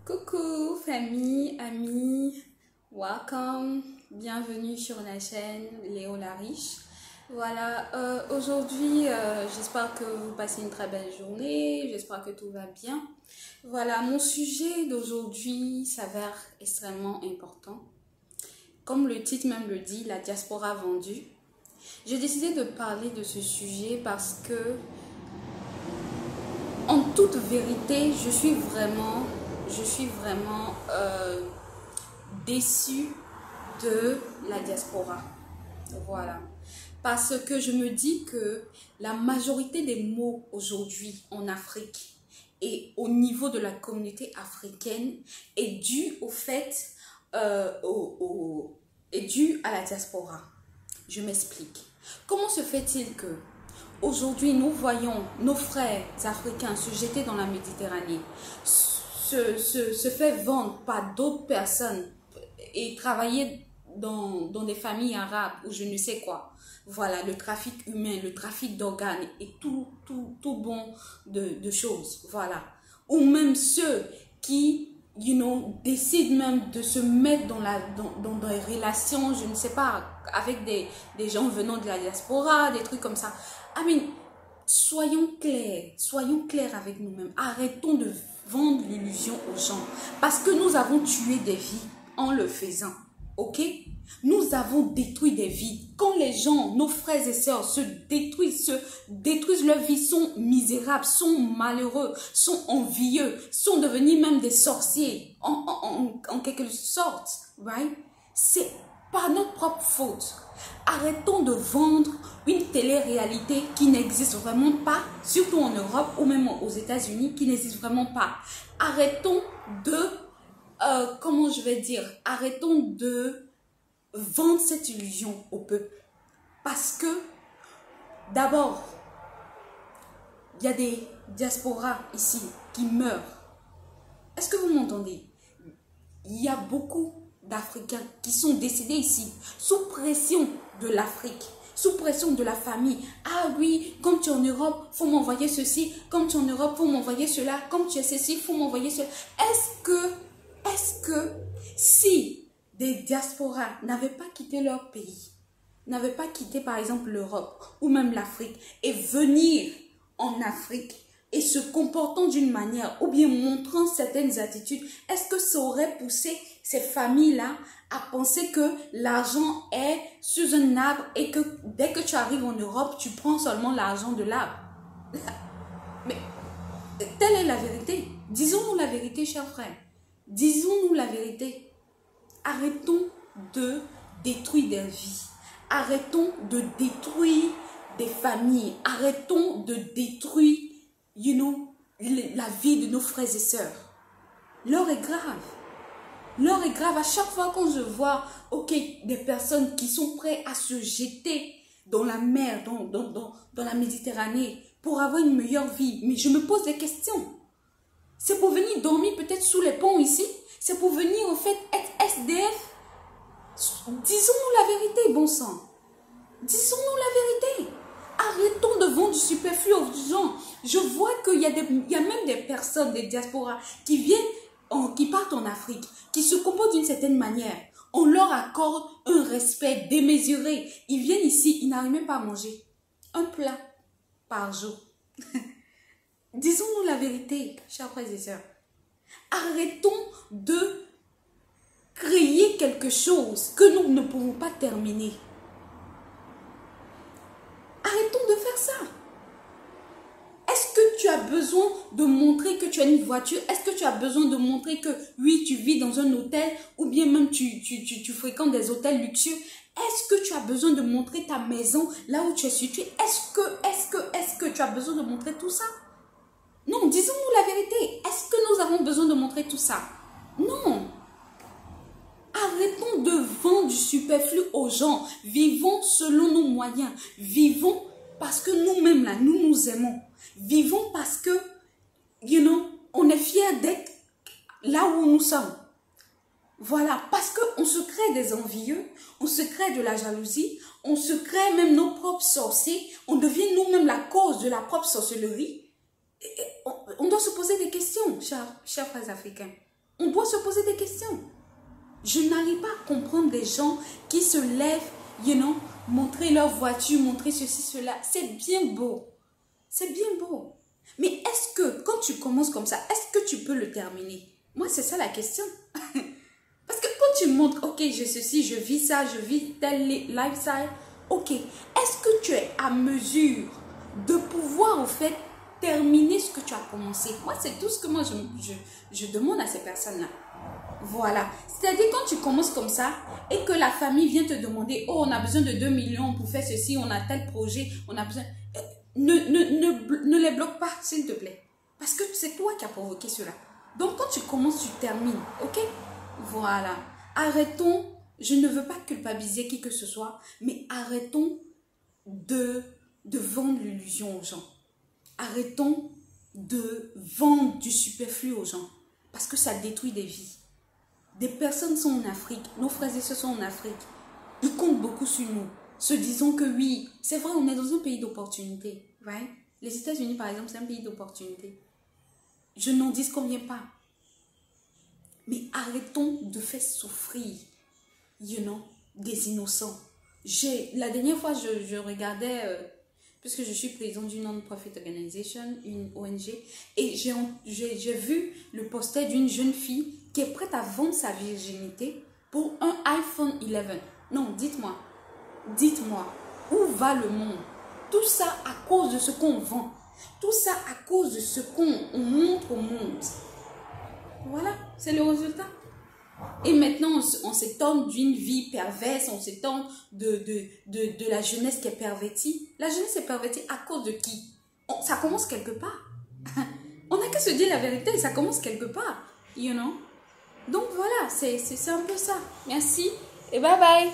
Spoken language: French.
Coucou famille, amis, welcome, bienvenue sur la chaîne Léo la Riche. Voilà, aujourd'hui j'espère que vous passez une très belle journée, j'espère que tout va bien. Voilà, mon sujet d'aujourd'hui s'avère extrêmement important. Comme le titre même le dit, la diaspora vendue. J'ai décidé de parler de ce sujet parce que, en toute vérité, je suis vraiment déçue de la diaspora. Voilà. Parce que je me dis que la majorité des mots aujourd'hui en Afrique et au niveau de la communauté africaine est due au fait, est due à la diaspora. Je m'explique. Comment se fait-il que aujourd'hui nous voyons nos frères africains se jeter dans la Méditerranée, se faire vendre par d'autres personnes et travailler dans des familles arabes ou je ne sais quoi. Voilà, le trafic humain, le trafic d'organes et tout bon de choses. Voilà. Ou même ceux qui, décident même de se mettre dans des relations, je ne sais pas, avec des gens venant de la diaspora, des trucs comme ça. I mean, soyons clairs avec nous-mêmes. Arrêtons de vendre l'illusion aux gens. Parce que nous avons tué des vies en le faisant. Ok? Nous avons détruit des vies. Quand les gens, nos frères et sœurs se détruisent leur vie, sont misérables, sont malheureux, sont envieux, sont devenus même des sorciers, en quelque sorte, right? C'est pas notre propre faute. Arrêtons de vendre une télé-réalité qui n'existe vraiment pas, surtout en Europe ou même aux États-Unis, qui n'existe vraiment pas. Arrêtons de, arrêtons de vendre cette illusion au peuple. Parce que, d'abord, il y a des diasporas ici qui meurent. Est-ce que vous m'entendez? Il y a beaucoup d'Africains qui sont décédés ici, sous pression de l'Afrique, sous pression de la famille. Ah oui, comme tu es en Europe, il faut m'envoyer ceci. Comme tu es en Europe, il faut m'envoyer cela. Comme tu es ceci, il faut m'envoyer cela. Est-ce que si des diasporas n'avaient pas quitté leur pays, n'avaient pas quitté par exemple l'Europe ou même l'Afrique et venir en Afrique et se comportant d'une manière ou bien montrant certaines attitudes, est-ce que ça aurait poussé ces familles-là à penser que l'argent est sous un arbre et que dès que tu arrives en Europe, tu prends seulement l'argent de l'arbre? Mais telle est la vérité. Disons-nous la vérité, chers frères. Disons-nous la vérité. Arrêtons de détruire des vies. Arrêtons de détruire des familles. Arrêtons de détruire, la vie de nos frères et sœurs. L'heure est grave. L'heure est grave. À chaque fois quand je vois, des personnes qui sont prêtes à se jeter dans la mer, dans la Méditerranée, pour avoir une meilleure vie, mais je me pose des questions. C'est pour venir dormir peut-être sous les ponts ici? C'est pour venir, au fait, être SDF? Disons-nous la vérité, bon sang. Disons-nous la vérité. Arrêtons de vendre du superflu aux gens. Je vois qu'il y a même des personnes, des diasporas, qui partent en Afrique, qui se comportent d'une certaine manière. On leur accorde un respect démesuré. Ils viennent ici, ils n'arrivent même pas à manger un plat par jour. Disons-nous la vérité, chers frères et sœurs. Arrêtons de créer quelque chose que nous ne pouvons pas terminer. Arrêtons de faire ça. Est-ce que tu as besoin de montrer que tu as une voiture? Est-ce que tu as besoin de montrer que oui, tu vis dans un hôtel ou bien même tu fréquentes des hôtels luxueux? Est-ce que tu as besoin de montrer ta maison là où tu es situé? Est-ce que tu as besoin de montrer tout ça? Non, disons-nous la vérité. Est-ce que nous avons besoin de montrer tout ça? Non. Arrêtons de vendre du superflu aux gens. Vivons selon nos moyens. Vivons parce que nous-mêmes, là, nous nous aimons. Vivons parce que, on est fiers d'être là où nous sommes. Voilà, parce qu'on se crée des envieux, on se crée de la jalousie, on se crée même nos propres sorciers, on devient nous-mêmes la cause de la propre sorcellerie. On doit se poser des questions, chers frères africains. On doit se poser des questions. Je n'arrive pas à comprendre des gens qui se lèvent, montrer leur voiture, montrer ceci, cela. C'est bien beau. C'est bien beau. Mais est-ce que, quand tu commences comme ça, est-ce que tu peux le terminer? Moi, c'est ça la question. Parce que quand tu montres, ok, j'ai ceci, je vis ça, je vis tel lifestyle, ok. Est-ce que tu es à mesure de pouvoir, au fait, terminer ce que tu as commencé? Moi, c'est tout ce que moi, je demande à ces personnes-là. Voilà. C'est-à-dire quand tu commences comme ça et que la famille vient te demander, oh, on a besoin de 2 millions pour faire ceci, on a tel projet, on a besoin... Ne les bloque pas, s'il te plaît. Parce que c'est toi qui as provoqué cela. Donc, quand tu commences, tu termines. Ok? Voilà. Arrêtons. Je ne veux pas culpabiliser qui que ce soit, mais arrêtons de vendre l'illusion aux gens. Arrêtons de vendre du superflu aux gens. Parce que ça détruit des vies. Des personnes sont en Afrique. Nos frères et sœurs sont en Afrique. Ils comptent beaucoup sur nous. Se disant que oui, c'est vrai, on est dans un pays d'opportunité. Right? Les États-Unis, par exemple, c'est un pays d'opportunité. Je n'en dis combien pas. Mais arrêtons de faire souffrir, des innocents. La dernière fois, je regardais, puisque je suis présidente d'une non-profit organization, une ONG, et j'ai vu le poster d'une jeune fille qui est prête à vendre sa virginité pour un iPhone 11. Non, dites-moi, où va le monde? Tout ça à cause de ce qu'on vend. Tout ça à cause de ce qu'on montre au monde. Voilà, c'est le résultat. Et maintenant, on s'étonne d'une vie perverse, on s'étonne de la jeunesse qui est pervertie. La jeunesse est pervertie à cause de qui? Ça commence quelque part. On n'a qu'à se dire la vérité, ça commence quelque part. Donc voilà, c'est un peu ça. Merci et bye bye.